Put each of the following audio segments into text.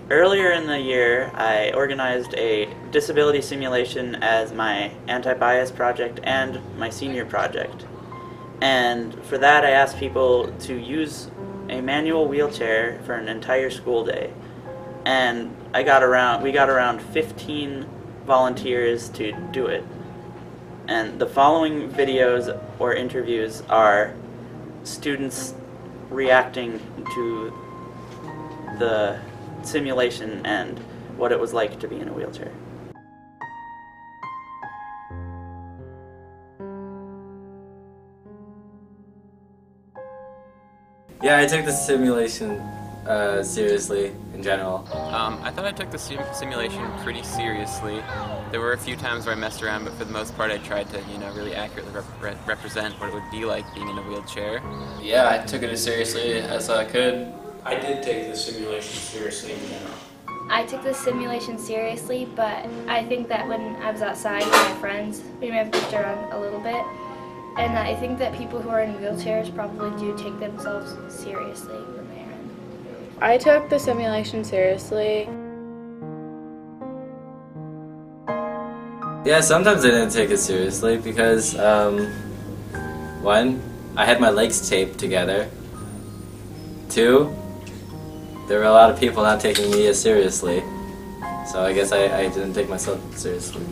Earlier in the year, I organized a disability simulation as my anti-bias project and my senior project. And for that, I asked people to use a manual wheelchair for an entire school day. And we got around 15 volunteers to do it. And the following videos or interviews are students reacting to the simulation and what it was like to be in a wheelchair. Yeah, I took the simulation seriously in general. I thought I took the simulation pretty seriously. There were a few times where I messed around, but for the most part I tried to, really accurately represent what it would be like being in a wheelchair. Yeah, I took it as seriously as I could. I did take the simulation seriously in general. I took the simulation seriously, but I think that when I was outside with my friends, we may have goofed around a little bit. And I think that people who are in wheelchairs probably do take themselves seriously when they're in. I took the simulation seriously. Yeah, sometimes I didn't take it seriously because, one, I had my legs taped together. Two, there were a lot of people not taking me as seriously. So I guess I didn't take myself seriously.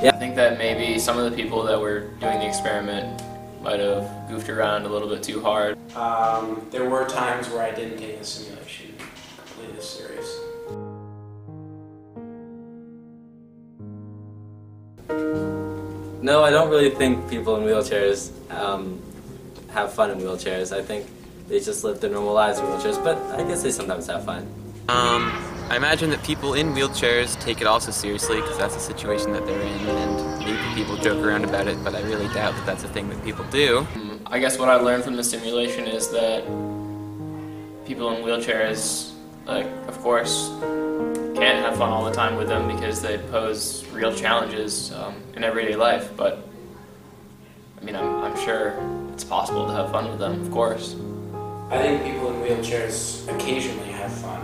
Yeah. I think that maybe some of the people that were doing the experiment might have goofed around a little bit too hard. There were times where I didn't take the simulation completely serious. No, I don't really think people in wheelchairs have fun in wheelchairs. I think they just live their normal lives in wheelchairs, but I guess they sometimes have fun. I imagine that people in wheelchairs take it also seriously because that's the situation that they're in, and maybe people joke around about it, but I really doubt that that's a thing that people do. I guess what I learned from the simulation is that people in wheelchairs, of course, can't have fun all the time with them because they pose real challenges in everyday life, but I mean, I'm sure it's possible to have fun with them, of course. I think people in wheelchairs occasionally have fun,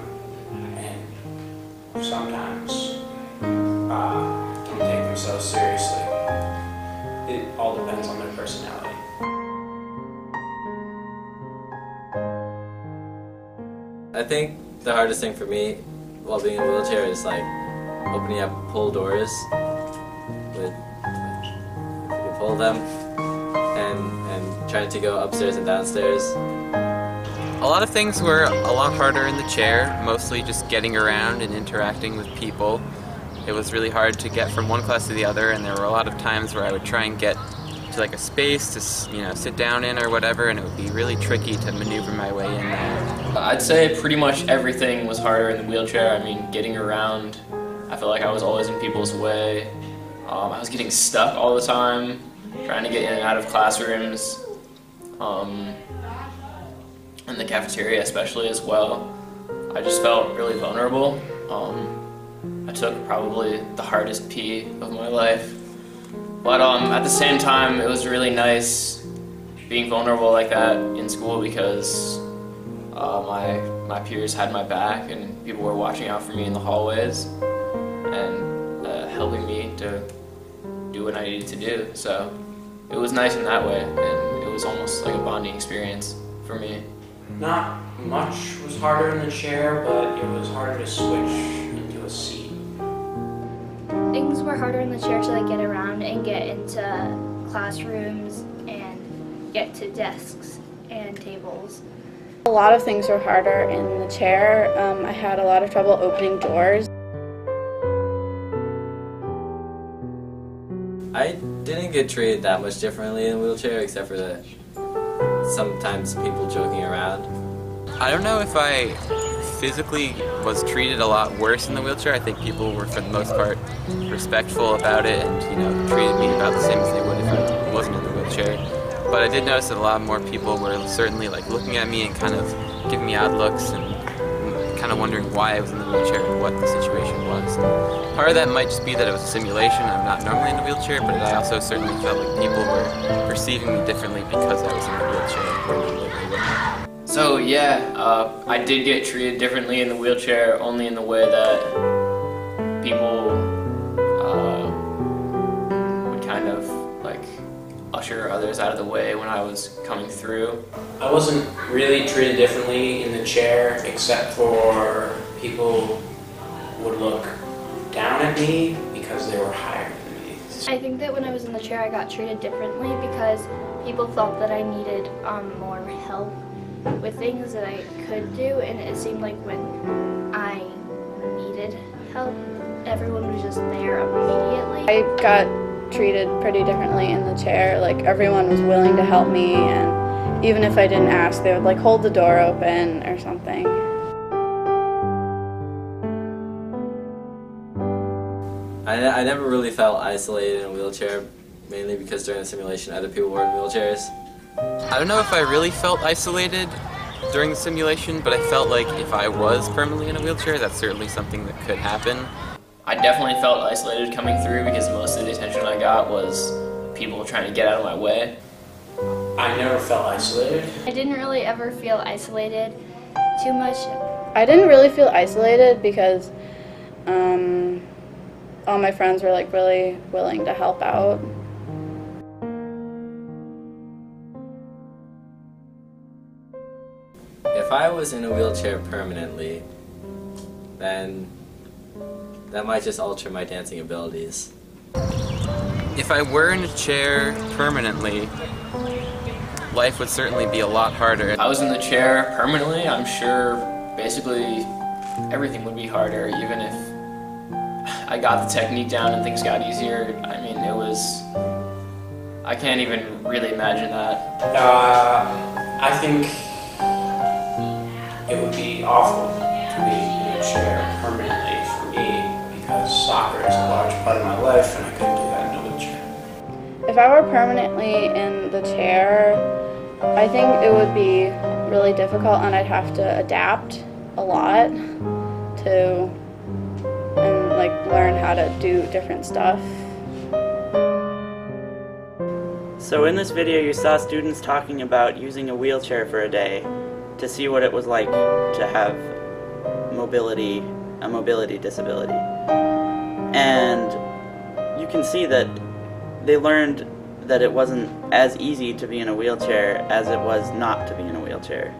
and sometimes don't take themselves seriously. It all depends on their personality. I think the hardest thing for me while being in a wheelchair is like opening up pull doors with, if you can pull them, and trying to go upstairs and downstairs. A lot of things were a lot harder in the chair, mostly just getting around and interacting with people. It was really hard to get from one class to the other, and there were a lot of times where I would try and get to like a space to sit down in or whatever, and it would be really tricky to maneuver my way in there. I'd say pretty much everything was harder in the wheelchair. I mean, getting around, I felt like I was always in people's way. I was getting stuck all the time, trying to get in and out of classrooms, in the cafeteria especially as well. I just felt really vulnerable. I took probably the hardest pee of my life. But at the same time, it was really nice being vulnerable like that in school because my peers had my back and people were watching out for me in the hallways and helping me to do what I needed to do. So it was nice in that way, and it was almost like a bonding experience for me. Not much was harder in the chair, but it was harder to switch into a seat. Things were harder in the chair to get around and get into classrooms and get to desks and tables. A lot of things were harder in the chair. I had a lot of trouble opening doors. I didn't get treated that much differently in a wheelchair, except for that sometimes people joking around. I don't know if I physically was treated a lot worse in the wheelchair. I think people were, for the most part, respectful about it and, treated me about the same as they would if I wasn't in the wheelchair. But I did notice that a lot more people were certainly looking at me and kind of giving me odd looks and kind of wondering why I was in the wheelchair and what the situation was. And part of that might just be that it was a simulation. I'm not normally in a wheelchair, but I also certainly felt like people were perceiving me differently because I was in the wheelchair. So yeah, I did get treated differently in the wheelchair, only in the way that people would kind of like usher others out of the way when I was coming through. I wasn't really treated differently in the chair, except for people would look down at me because they were higher than me. I think that when I was in the chair I got treated differently because people thought that I needed more help with things that I could do, and it seemed like when I needed help, everyone was just there immediately. I got treated pretty differently in the chair. Like, everyone was willing to help me, and even if I didn't ask, they would like hold the door open or something. I never really felt isolated in a wheelchair, mainly because during the simulation other people were in wheelchairs. I don't know if I really felt isolated during the simulation, but I felt like if I was permanently in a wheelchair, that's certainly something that could happen. I definitely felt isolated coming through because most of the attention I got was people trying to get out of my way. I never felt isolated. I didn't really ever feel isolated too much. I didn't really feel isolated because all my friends were like really willing to help out. If I was in a wheelchair permanently, then that might just alter my dancing abilities. If I were in a chair permanently, life would certainly be a lot harder. If I was in the chair permanently, I'm sure basically everything would be harder, even if I got the technique down and things got easier. I mean, I can't even really imagine that. I think it would be awful to be in a chair permanently for me because soccer is a large part of my life and I couldn't do that in a wheelchair. If I were permanently in the chair, I think it would be really difficult and I'd have to adapt a lot to and like learn how to do different stuff. So in this video you saw students talking about using a wheelchair for a day to see what it was like to have a mobility disability. And you can see that they learned that it wasn't as easy to be in a wheelchair as it was not to be in a wheelchair.